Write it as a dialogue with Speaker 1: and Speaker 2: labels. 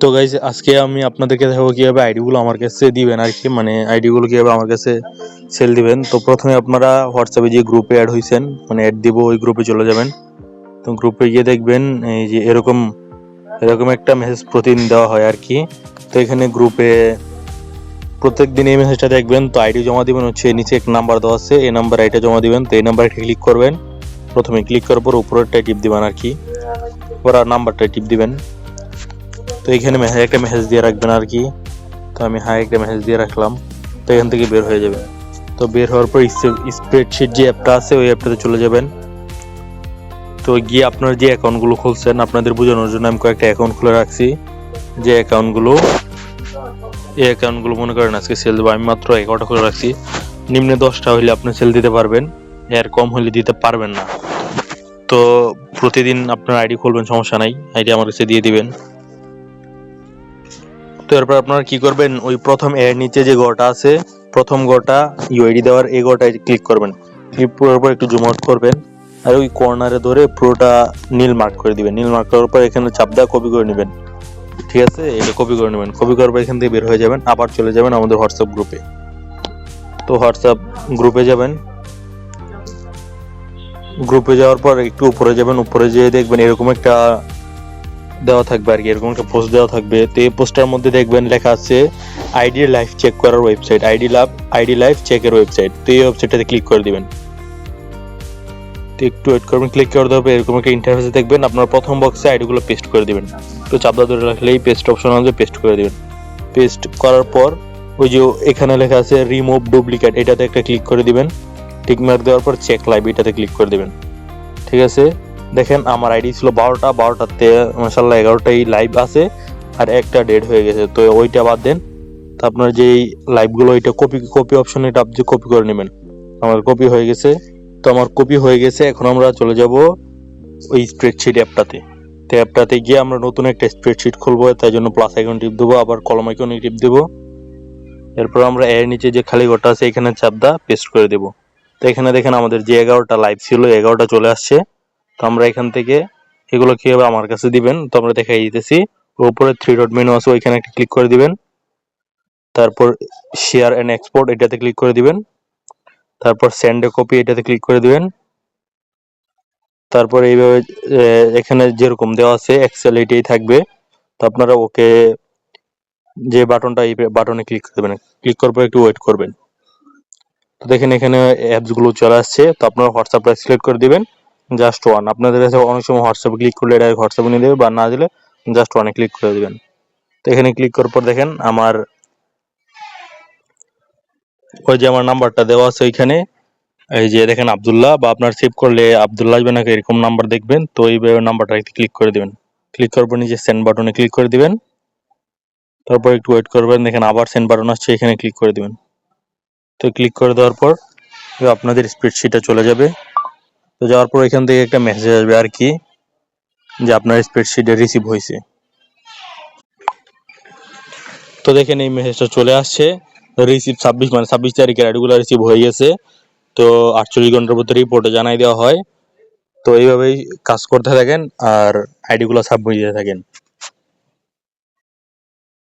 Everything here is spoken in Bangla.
Speaker 1: তো গাইজ আজকে আমি আপনাদেরকে দেখাবো কিভাবে আইডিগুলো আমার কাছে দিবেন আর কি, মানে আইডিগুলো কিভাবে আমার কাছে সেল দিবেন। তো প্রথমে আপনারা হোয়াটসঅ্যাপে যে গ্রুপে অ্যাড হয়েছেন, মানে অ্যাড দিব, ওই গ্রুপে চলে যাবেন। তো গ্রুপে গিয়ে দেখবেন এই যে এরকম এরকম একটা মেসেজ প্রতিদিন দেওয়া হয় আর কি। তো এখানে গ্রুপে প্রত্যেক দিন এই মেসেজটা দেখবেন। তো আইডি জমা দিবেন হচ্ছে নিচে এক নাম্বার দেওয়া আছে, এই নাম্বার আইডিটা জমা দিবেন। তো এই নাম্বারে ক্লিক করবেন, প্রথমে ক্লিক করার পর উপরেরটায় টিপ দিবেন আর কি, ওরা নাম্বারটায় টিপ দিবেন। তো এখানে একটা মেসেজ দিয়ে রাখবেন আর কি। তো আমি হাই একটা মেসেজ দিয়ে রাখলাম। তো এখান থেকে বের হয়ে যাবেন। তো বের হওয়ার পর স্প্রেডশিট যে অ্যাপটা আছে ওই অ্যাপটাতে চলে যাবেন। তো গিয়ে আপনার যে অ্যাকাউন্টগুলো খুলছেন, আপনাদের বোঝানোর জন্য আমি কয়েকটা অ্যাকাউন্ট খুলে রাখছি। যে এই অ্যাকাউন্টগুলো মনে করেন আজকে সেল দেবো, আমি মাত্র 11টা খুলে রাখছি। নিম্নে 10টা হলে আপনি সেল দিতে পারবেন, এর কম হলে দিতে পারবেন না। তো প্রতিদিন আপনার আইডি খুলবেন, সমস্যা নাই, আইডি আমার কাছে দিয়ে দিবেন। তো এরপর আপনারা কি করবেন, ওই প্রথম এর নিচে যে ঘরটা আছে, প্রথম ঘরটা ইউআইডি দেওয়ার, এই ঘরটায় ক্লিক করবেন। ক্লিক করার পর একটু জুম আউট করবেন, আর ওই কর্নারে ধরে পুরোটা নীল মার্ক করে দিবেন। নীল মার্ক করার পর এখানে চাপ দেওয়া কপি করে নেবেন, ঠিক আছে? এটা কপি করে নেবেন। কপি করার পর এখান থেকে বের হয়ে যাবেন, আবার চলে যাবেন আমাদের হোয়াটসঅ্যাপ গ্রুপে। তো হোয়াটসঅ্যাপ গ্রুপে যাবেন, গ্রুপে যাওয়ার পর একটু উপরে যাবেন, উপরে যেয়ে দেখবেন এরকম একটা দেওয়া থাকবে আর কি, এরকম একটা পোস্ট দেওয়া থাকবে। তো এই পোস্টার মধ্যে দেখবেন লেখা আছে আইডি লাইভ চেক করার ওয়েবসাইট, আইডি লাইভ চেকের ওয়েবসাইট। তো এই ওয়েবসাইটটাতে ক্লিক করে দিবেন। তো একটু ওয়েট করবেন, ক্লিক করে দেওয়ার পর এরকম একটা ইন্টারফেসে দেখবেন, আপনার প্রথম বক্সে আইডিগুলো পেস্ট করে দিবেন। তো চাপদা ধরে রাখলেই পেস্ট অপশন আছে, পেস্ট করে দিবেন। পেস্ট করার পর ওই যে এখানে লেখা আছে রিমুভ ডুপ্লিকেট, এটাতে একটা ক্লিক করে দিবেন। টিক মার্ক দেওয়ার পর চেক লাইভ, এটাতে ক্লিক করে দিবেন। ঠিক আছে, দেখেন আমার আইডি ছিল 12টাতে মাশাআল্লাহ 11টাই লাইভ আছে, আর একটা ডেড হয়ে গেছে। তো ওইটা বাদ দেন। তো আপনার যে লাইভগুলো, ওইটা কপি অপশন, এটা আপনি কপি করে নেবেন। আমার কপি হয়ে গেছে। তো আমার কপি হয়ে গেছে, এখন আমরা চলে যাব ওই স্প্রেডশিট অ্যাপটাতে। তো অ্যাপটাতে গিয়ে আমরা নতুন একটা স্প্রেডশিট খুলবো, তাই জন্য প্লাস আইকন টিপ দেবো, আবার কলম আইকনে টিপ দেবো। এরপর আমরা এর নিচে যে খালি ঘরটা আছে এখানে চাপ দা পেস্ট করে দেবো। তো এখানে দেখেন আমাদের যে 11টা লাইভ ছিল, 11টা চলে আসছে। তো আমরা এখান থেকে এগুলো কিভাবে আমার কাছে দিবেন, তো আমরা দেখাই দিতেছি। উপরে 3 ডট মেনু আছে, ওইখানে একটা ক্লিক করে দিবেন। তারপর শেয়ার এন্ড এক্সপোর্ট, এটাতে ক্লিক করে দিবেন। তারপর সেন্ড এ কপি, এটাতে ক্লিক করে দিবেন। তারপর এইভাবে এখানে যেরকম দেওয়া আছে এক্সেল এটাই থাকবে। তো আপনারা ওকে যে বাটনটা, এই বাটনে ক্লিক করবেন। ক্লিক করার পর একটু ওয়েট করবেন। তো দেখেন এখানে অ্যাপস গুলো চলে আসছে। তো আপনারা হোয়াটসঅ্যাপটা সিলেক্ট করে দিবেন, জাস্ট ওয়ান। আপনাদের কাছে অনেক সময় হোয়াটসঅ্যাপে ক্লিক করলে ডাইরেক্ট হোয়াটসঅ্যাপে নিয়ে দেবে, বা না দিলে জাস্ট ওয়ানে ক্লিক করে দিবেন। তো এখানে ক্লিক করার পর দেখেন আমার ওই যে আমার নাম্বারটা দেওয়া আছে ওইখানে, এই যে দেখেন আব্দুল্লাহ, বা আপনার সেভ করলে আব্দুল্লাহ আসবে নাকি এরকম নাম্বার দেখবেন। তো এইভাবে নাম্বারটা ক্লিক করে দিবেন। ক্লিক করার পর নিচে সেন্ড বাটনে ক্লিক করে দিবেন। তারপর একটু ওয়েট করবেন, দেখেন আবার সেন্ড বাটন আসছে, এখানে ক্লিক করে দিবেন। তো ক্লিক করে দেওয়ার পর আপনাদের স্প্রেডশিটে চলে যাবে। তো যাওয়ার পর এখান থেকে একটা মেসেজ আসবে আর কি, যে আপনার স্প্রেডশিটে রিসিভ হয়েছে। তো দেখেন এই মেসেজটা চলে আসছে, রিসিভ 26 তারিখের আইডিগুলো রিসিভ হয়ে গেছে। তো 48 ঘন্টার মধ্যে রিপোর্টে জানাই দেওয়া হয়। তো এইভাবেই কাজ করতে থাকেন আর আইডিগুলো সাবমিট দিতে থাকেন।